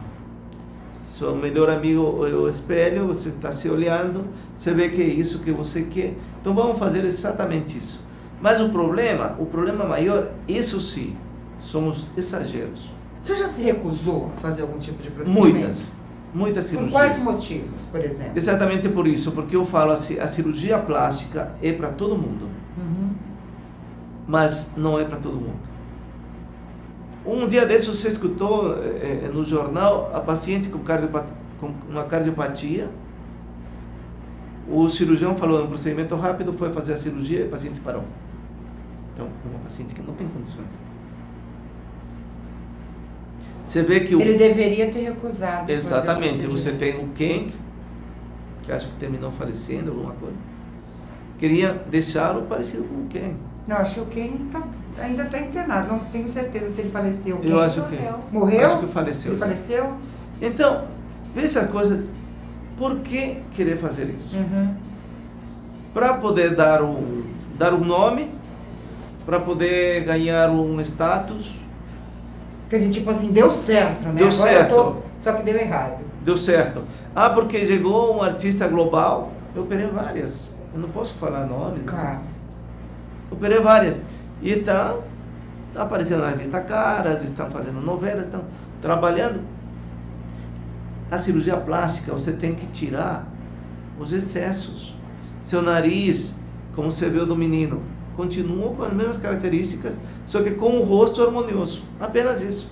Seu melhor amigo é o espelho, você está se olhando, você vê que é isso que você quer. Então vamos fazer exatamente isso. Mas o problema maior, isso sim, são os exageros. Você já se recusou a fazer algum tipo de procedimento? Muitas cirurgias. Por quais motivos, por exemplo? Exatamente por isso, porque eu falo assim, a cirurgia plástica é para todo mundo, mas não é para todo mundo. Um dia desse você escutou no jornal a paciente com uma cardiopatia, o cirurgião falou um procedimento rápido, foi fazer a cirurgia e o paciente parou. Então, é uma paciente que não tem condições. Você vê que ele deveria ter recusado. Exatamente, você tem o Ken, que acho que terminou falecendo, alguma coisa. Queria deixá-lo parecido com o Ken. Não, acho que o Ken ainda está internado, não tenho certeza se ele faleceu. Eu acho que morreu. Acho que faleceu. Ele faleceu? Então, veja as coisas. Por que querer fazer isso? Para poder dar um nome, para poder ganhar um status. Quer dizer, tipo assim, deu certo, né? Deu Agora certo. Só que deu errado. Deu certo. Ah, porque chegou um artista global. Eu operei várias. Eu não posso falar nome. Claro. Eu operei várias. E tá aparecendo na revista Caras, estão fazendo novelas, estão trabalhando. A cirurgia plástica, você tem que tirar os excessos. Seu nariz, como você viu do menino, continua com as mesmas características, só que com o rosto harmonioso. Apenas isso.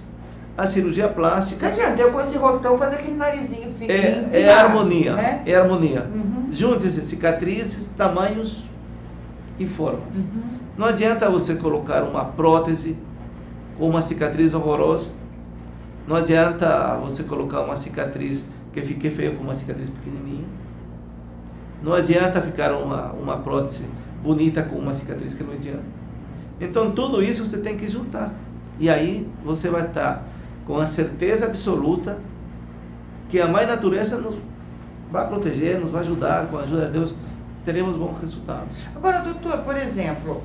A cirurgia plástica... Não adianta eu com esse rostão fazer aquele narizinho fininho. É harmonia. Né? É harmonia. Junte-se cicatrizes, tamanhos e formas. Não adianta você colocar uma prótese com uma cicatriz horrorosa. Não adianta você colocar uma cicatriz que fique feia com uma cicatriz pequenininha. Não adianta ficar uma prótese bonita com uma cicatriz que não adianta. Então tudo isso você tem que juntar. E aí você vai estar com a certeza absoluta que a Mãe Natureza nos vai proteger, nos vai ajudar, com a ajuda de Deus teremos bons resultados. Agora, doutor, por exemplo,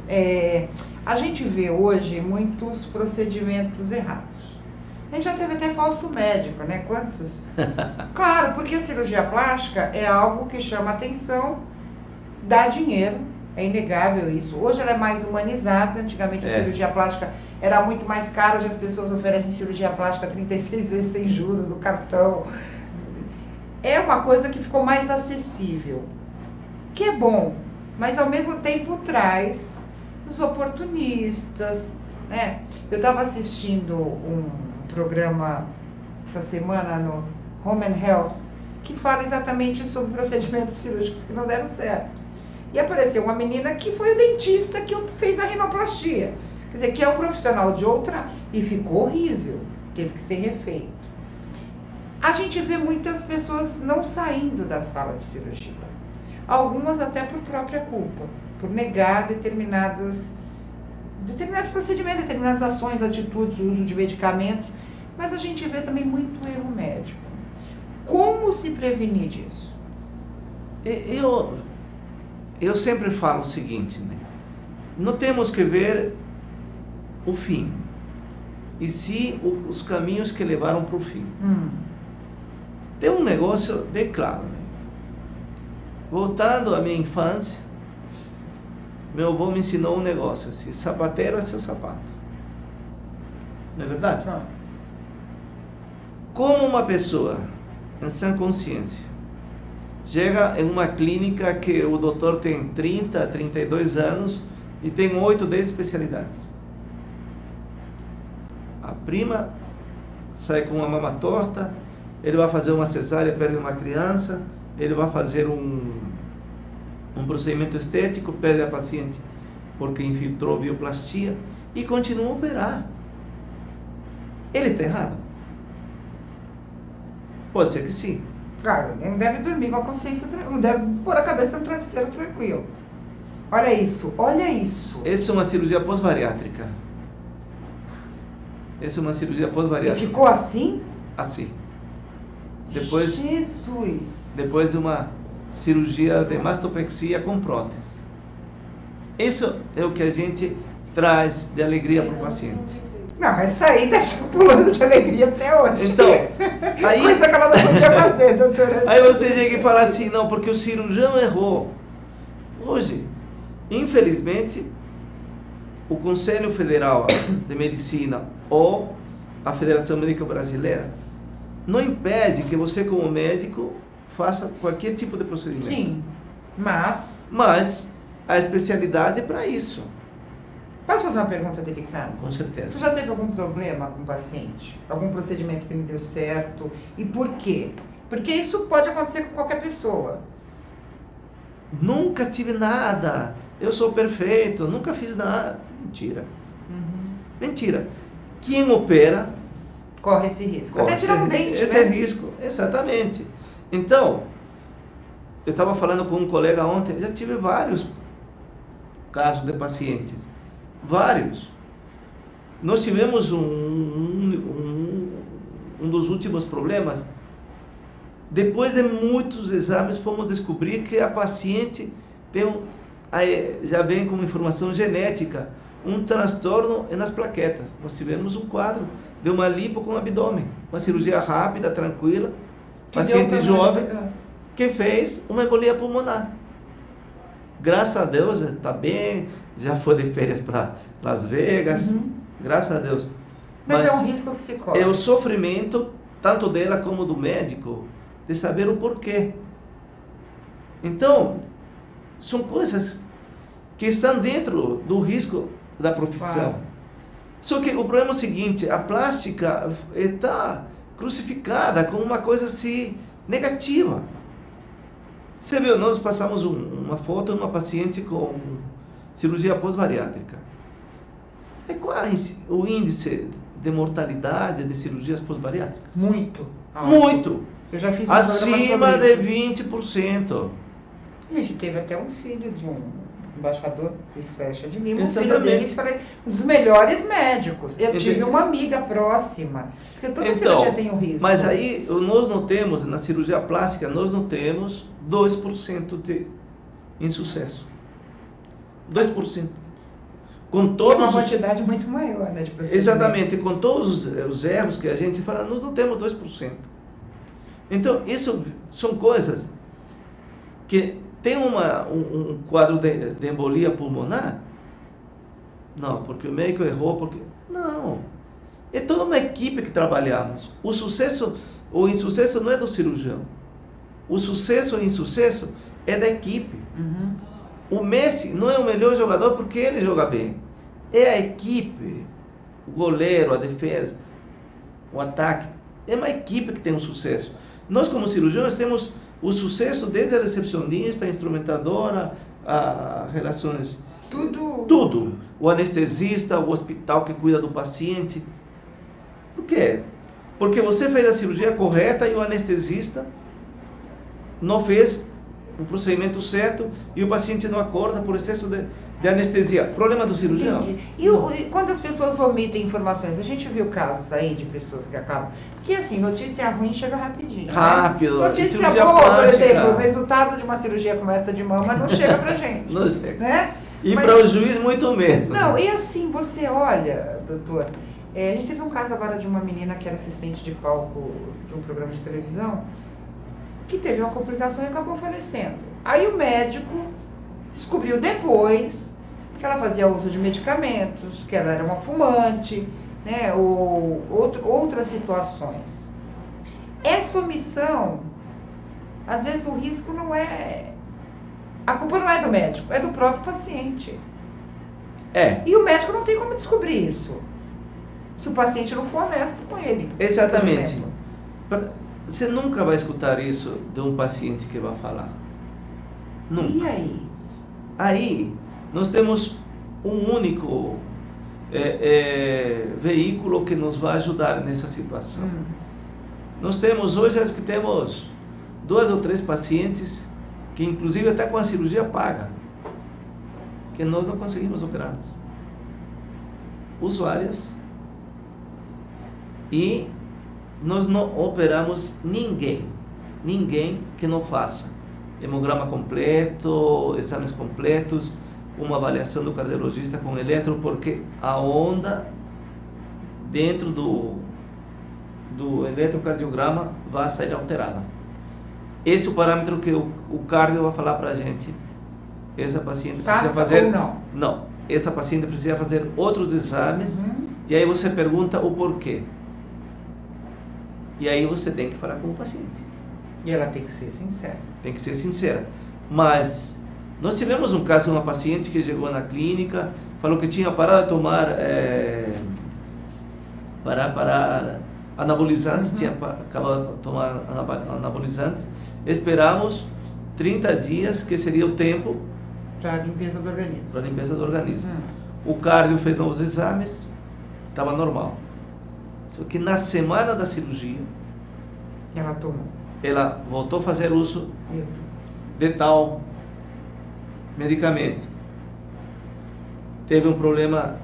a gente vê hoje muitos procedimentos errados. A gente já teve até falso médico, né? Quantos? Claro, porque a cirurgia plástica é algo que chama atenção, dá dinheiro, é inegável isso. Hoje ela é mais humanizada, antigamente a cirurgia plástica era muito mais cara, hoje as pessoas oferecem cirurgia plástica 36 vezes sem juros do cartão. É uma coisa que ficou mais acessível, que é bom, mas ao mesmo tempo traz os oportunistas, né? Eu estava assistindo um programa essa semana no Home and Health, que fala exatamente sobre procedimentos cirúrgicos que não deram certo. E apareceu uma menina que foi o dentista que fez a rinoplastia. Quer dizer, que é um profissional de outra e ficou horrível, teve que ser refeito. A gente vê muitas pessoas não saindo da sala de cirurgia. Algumas até por própria culpa, por negar determinados procedimentos, determinadas ações, atitudes, uso de medicamentos, mas a gente vê também muito erro médico. Como se prevenir disso? Eu sempre falo o seguinte, né? Não temos que ver o fim, e sim os caminhos que levaram para o fim. Tem um negócio bem claro, né? Voltando à minha infância, meu avô me ensinou um negócio assim: sapateiro é seu sapato. Não é verdade? Como uma pessoa em sã consciência. Chega em uma clínica que o doutor tem 30, 32 anos e tem 8, 10 especialidades. A prima sai com uma mama torta, ele vai fazer uma cesárea, perde uma criança, ele vai fazer um procedimento estético, perde a paciente porque infiltrou bioplastia e continua a operar. Ele está errado? Pode ser que sim. Claro, ele não deve dormir com a consciência, não deve pôr a cabeça no travesseiro tranquilo. Olha isso, olha isso. Essa é uma cirurgia pós-bariátrica. Essa é uma cirurgia E pós-bariátrica. ficou assim? Assim. Depois Jesus! de uma cirurgia de mastopexia com prótese. Isso é o que a gente traz de alegria para o paciente. Não, essa aí deve estar pulando de alegria até hoje. Então, aí, coisa que ela não podia fazer, doutora. aí você chega e fala assim, não, porque o cirurgião errou. Hoje, infelizmente, o Conselho Federal de Medicina ou a Federação Médica Brasileira não impede que você, como médico, faça qualquer tipo de procedimento. Sim, mas a especialidade é para isso. posso fazer uma pergunta delicada? Com certeza. Você já teve algum problema com o paciente? Algum procedimento que não deu certo? E por quê? Porque isso pode acontecer com qualquer pessoa. Nunca tive nada. Eu sou perfeito. Nunca fiz nada. Mentira. Mentira. Quem opera Corre esse risco. corre Até tirar um dente, esse né? risco. Exatamente. Então, eu estava falando com um colega ontem. Já tive vários casos de pacientes. Vários. Nós tivemos um dos últimos problemas. Depois de muitos exames, fomos descobrir que a paciente tem já vem com informação genética, um transtorno nas plaquetas. Nós tivemos um quadro de uma lipo com abdômen, uma cirurgia rápida, tranquila, paciente jovem, que fez uma embolia pulmonar. Graças a Deus, está bem, já foi de férias para Las Vegas, graças a Deus. Mas é um risco que se corre. É o sofrimento, tanto dela como do médico, de saber o porquê. Então, são coisas que estão dentro do risco da profissão. Claro. Só que o problema é o seguinte, a plástica está crucificada como uma coisa assim, negativa. Você viu, nós passamos uma foto de uma paciente com cirurgia pós-bariátrica. Sabe qual é o índice de mortalidade de cirurgias pós-bariátricas? Muito. Muito! Eu já fiz um Acima programa sobre de isso. 20%. A gente teve até um filho de um embaixador do Esclecha de Lima, Exatamente. um filho dele, um dos melhores médicos. Eu tive Entendi. uma amiga próxima. Você toda Então, cirurgia tem um risco. mas aí nós não temos, na cirurgia plástica, nós não temos 2% de insucesso. 2%. Com Tem todos uma os... quantidade muito maior, né, de procedimentos. Exatamente, com todos os erros que a gente fala, nós não temos 2%. Então, isso são coisas que tem um quadro de embolia pulmonar. Não, porque o médico errou, porque... Não, é toda uma equipe que trabalhamos. O sucesso ou insucesso não é do cirurgião. O sucesso ou insucesso é da equipe. O Messi não é o melhor jogador porque ele joga bem. É a equipe, o goleiro, a defesa, o ataque. É uma equipe que tem um sucesso. Nós, como cirurgiões, temos o sucesso desde a recepcionista, a instrumentadora, a relações... Tudo. Tudo. O anestesista, o hospital que cuida do paciente. Por quê? Porque você fez a cirurgia correta e o anestesista não fez o procedimento certo e o paciente não acorda por excesso de anestesia. Problema do cirurgião. Entendi. E quando as pessoas omitem informações? A gente viu casos aí de pessoas que acabam... Porque assim, notícia ruim chega rapidinho. Rápido. Né? Notícia Cirurgia boa, por plástica. exemplo, o resultado de uma cirurgia como essa de mama não chega pra gente. Não chega. Né? E Mas- para o juiz, muito menos. Não, e assim, você olha, doutor, a gente teve um caso agora de uma menina que era assistente de palco de um programa de televisão, que teve uma complicação e acabou falecendo. Aí o médico descobriu depois que ela fazia uso de medicamentos, que ela era uma fumante, né, ou outras situações. essa omissão, às vezes o risco não é... A culpa não é do médico, é do próprio paciente. E o médico não tem como descobrir isso, se o paciente não for honesto com ele. Exatamente. Você nunca vai escutar isso de um paciente que vai falar. Nunca. E aí? Aí, nós temos um único veículo que nos vai ajudar nessa situação. Nós temos hoje, acho que temos 2 ou 3 pacientes que inclusive até com a cirurgia paga, que nós não conseguimos operá-las. Usuárias. E nós não operamos ninguém que não faça hemograma completo, exames completos, uma avaliação do cardiologista com eletro, porque a onda dentro do eletrocardiograma vai sair alterada. Esse é o parâmetro que o cardio vai falar para a gente. Essa paciente precisa fazer... ou não? Não. Essa paciente precisa fazer outros exames, e aí você pergunta o porquê. E aí você tem que falar com o paciente. E ela tem que ser sincera. Tem que ser sincera. Mas nós tivemos um caso de uma paciente que chegou na clínica, falou que tinha parado de tomar anabolizantes, tinha acabado de tomar anabolizantes. Esperamos 30 dias, que seria o tempo para a limpeza do organismo. Para a limpeza do organismo. O cardio fez novos exames, estava normal. Só que na semana da cirurgia, ela tomou. Ela voltou a fazer uso de tal medicamento. Teve um problema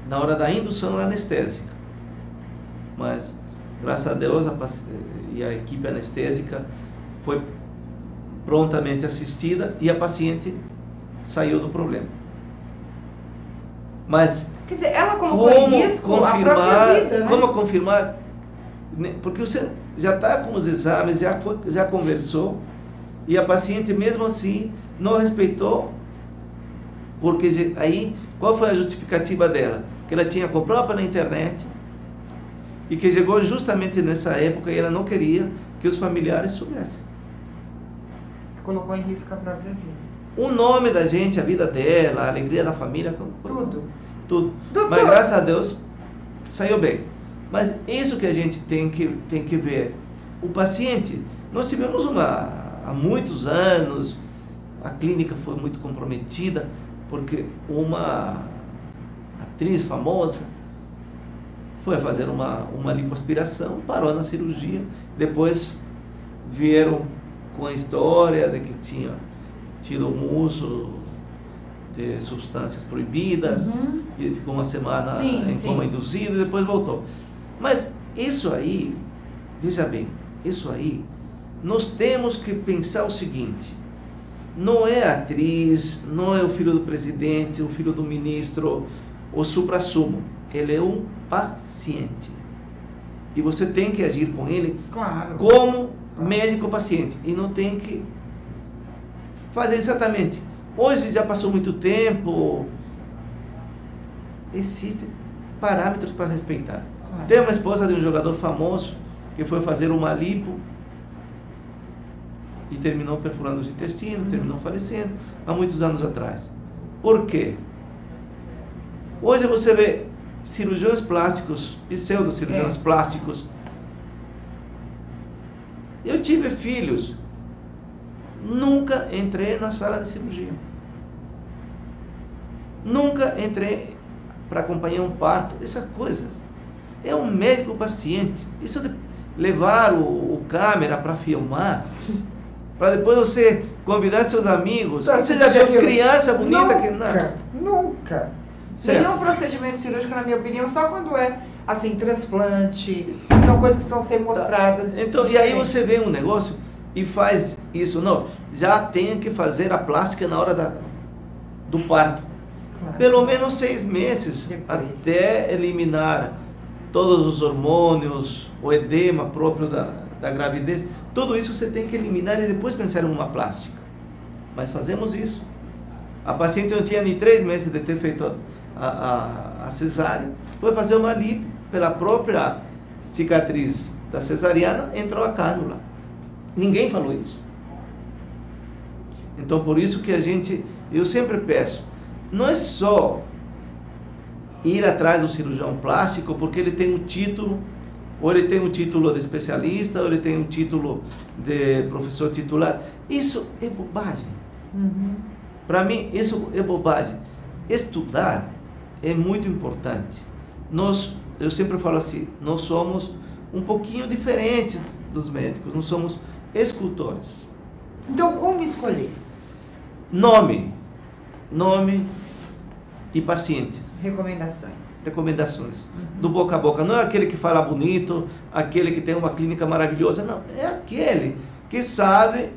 na hora da indução anestésica. Mas, graças a Deus, a equipe anestésica foi prontamente assistida e a paciente saiu do problema. Mas quer dizer, ela colocou em risco a própria vida, né? Como confirmar? Porque você já está com os exames, já conversou, e a paciente mesmo assim não respeitou, porque aí, qual foi a justificativa dela? Que ela tinha comprado pela internet e que chegou justamente nessa época e ela não queria que os familiares soubessem. Colocou em risco a própria vida. O nome da gente, a vida dela, a alegria da família, tudo. Mas graças a Deus saiu bem. Mas isso que a gente tem que ver. O paciente, nós tivemos há muitos anos, a clínica foi muito comprometida, porque uma atriz famosa foi fazer uma lipoaspiração, parou na cirurgia, depois vieram com a história de que tinha tido um uso de substâncias proibidas, e ficou uma semana em coma induzido e depois voltou. Mas isso aí, veja bem, isso aí, nós temos que pensar o seguinte: não é a atriz, não é o filho do presidente, o filho do ministro, o suprassumo, ele é um paciente. E você tem que agir com ele como médico-paciente, e não tem que fazer exatamente. Hoje já passou muito tempo, existem parâmetros para respeitar. Tem uma esposa de um jogador famoso que foi fazer uma lipo e terminou perfurando os intestinos, terminou falecendo há muitos anos atrás. Por quê? Hoje você vê cirurgiões plásticos, pseudo-cirurgiões plásticos. Eu tive filhos, nunca entrei na sala de cirurgia. Nunca entrei para acompanhar um parto, essas coisas. É um médico-paciente. Isso de levar o câmera para filmar, para depois você convidar seus amigos. Você já viu criança bonita que nasce? Nunca. Nenhum procedimento cirúrgico, na minha opinião, só quando é assim, transplante, são coisas que são ser mostradas. Então, e aí você vê um negócio e faz isso. Não, já tem que fazer a plástica na hora do parto. Claro. Pelo menos 6 meses depois, até eliminar todos os hormônios, o edema próprio da gravidez. Tudo isso você tem que eliminar e depois pensar em uma plástica. Mas fazemos isso. A paciente não tinha nem 3 meses de ter feito a cesárea, foi fazer uma lipo pela própria cicatriz da cesariana, entrou a cânula. Ninguém falou isso. Então, por isso que eu sempre peço, não é só ir atrás do cirurgião plástico porque ele tem um título, ou ele tem um título de especialista, ou ele tem um título de professor titular. Isso é bobagem. Para mim, isso é bobagem. Estudar é muito importante. Eu sempre falo assim, nós somos um pouquinho diferentes dos médicos, nós somos escultores. Então, como escolher? Nome e pacientes. Recomendações. Do boca a boca. Não é aquele que fala bonito, aquele que tem uma clínica maravilhosa. Não, é aquele que sabe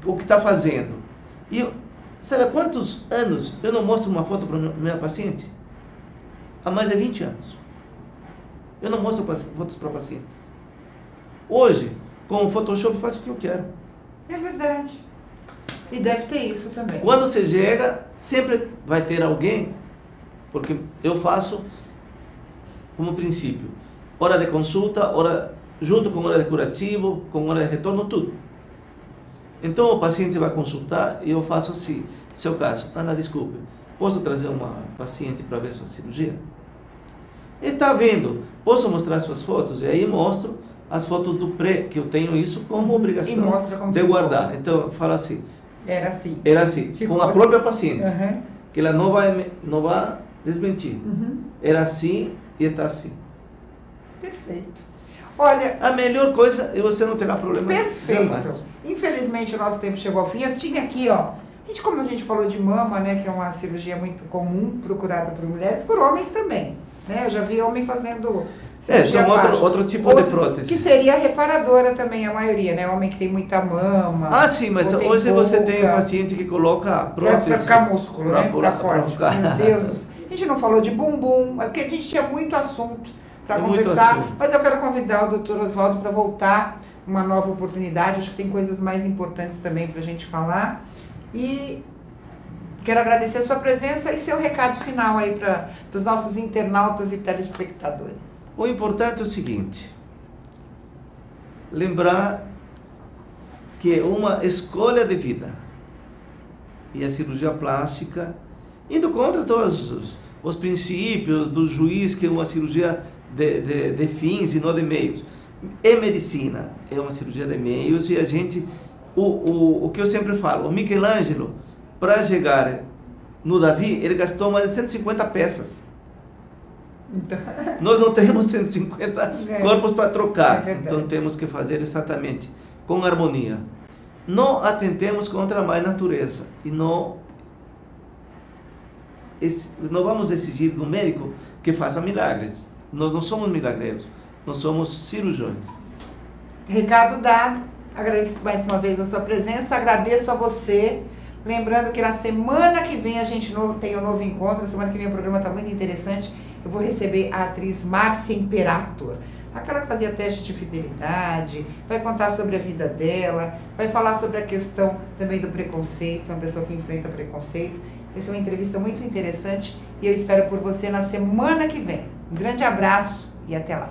o que está fazendo. E sabe há quantos anos eu não mostro uma foto para minha paciente? Há mais de 20 anos. Eu não mostro fotos para pacientes. Hoje, com o Photoshop, eu faço o que eu quero. É verdade. E deve ter isso também. Quando você chega, sempre vai ter alguém, porque eu faço como princípio, hora de consulta, junto com hora de curativo, com hora de retorno, tudo. Então o paciente vai consultar e eu faço assim, seu caso, Ana, desculpe, posso trazer uma paciente para ver sua cirurgia? E está vendo, posso mostrar suas fotos? E aí mostro as fotos do pré, que eu tenho isso como obrigação de guardar. Então eu falo assim, era assim. Ficou com a própria paciente, que ela não vai desmentir. Era assim e está assim. Perfeito. Olha, a melhor coisa é você não terá problema. Perfeito. Jamais. Infelizmente o nosso tempo chegou ao fim. Eu tinha aqui, como a gente falou de mama, né, que é uma cirurgia muito comum, procurada por mulheres, por homens também, né? Eu já vi homem fazendo são outro tipo de prótese. Que seria reparadora também, a maioria, né? Homem que tem muita mama. Ah, sim, mas hoje você tem um paciente que coloca prótese. Para ficar músculo, né? Ficar forte. Meu Deus do céu. A gente não falou de bumbum, porque a gente tinha muito assunto para conversar, mas eu quero convidar o Dr. Oswaldo para voltar uma nova oportunidade. Acho que tem coisas mais importantes também para a gente falar. E quero agradecer a sua presença e seu recado final aí para os nossos internautas e telespectadores. O importante é o seguinte, lembrar que é uma escolha de vida. E a cirurgia plástica, indo contra todos os princípios do juiz, que é uma cirurgia de fins e não de meios. É medicina, é uma cirurgia de meios, e a gente, o que eu sempre falo, o Michelangelo, para chegar no Davi, ele gastou mais de 150 peças. Então, nós não temos 150 corpos para trocar, então temos que fazer exatamente com harmonia. Não atentemos contra a mãe natureza e não vamos exigir do médico que faça milagres. Nós não somos milagreiros, nós somos cirurgiões. Recado dado, agradeço mais uma vez a sua presença, agradeço a você. Lembrando que na semana que vem a gente tem um novo encontro, na semana que vem o programa está muito interessante. Eu vou receber a atriz Márcia Imperator, aquela que fazia teste de fidelidade, vai contar sobre a vida dela, vai falar sobre a questão também do preconceito, uma pessoa que enfrenta preconceito. Essa é uma entrevista muito interessante e eu espero por você na semana que vem. Um grande abraço e até lá.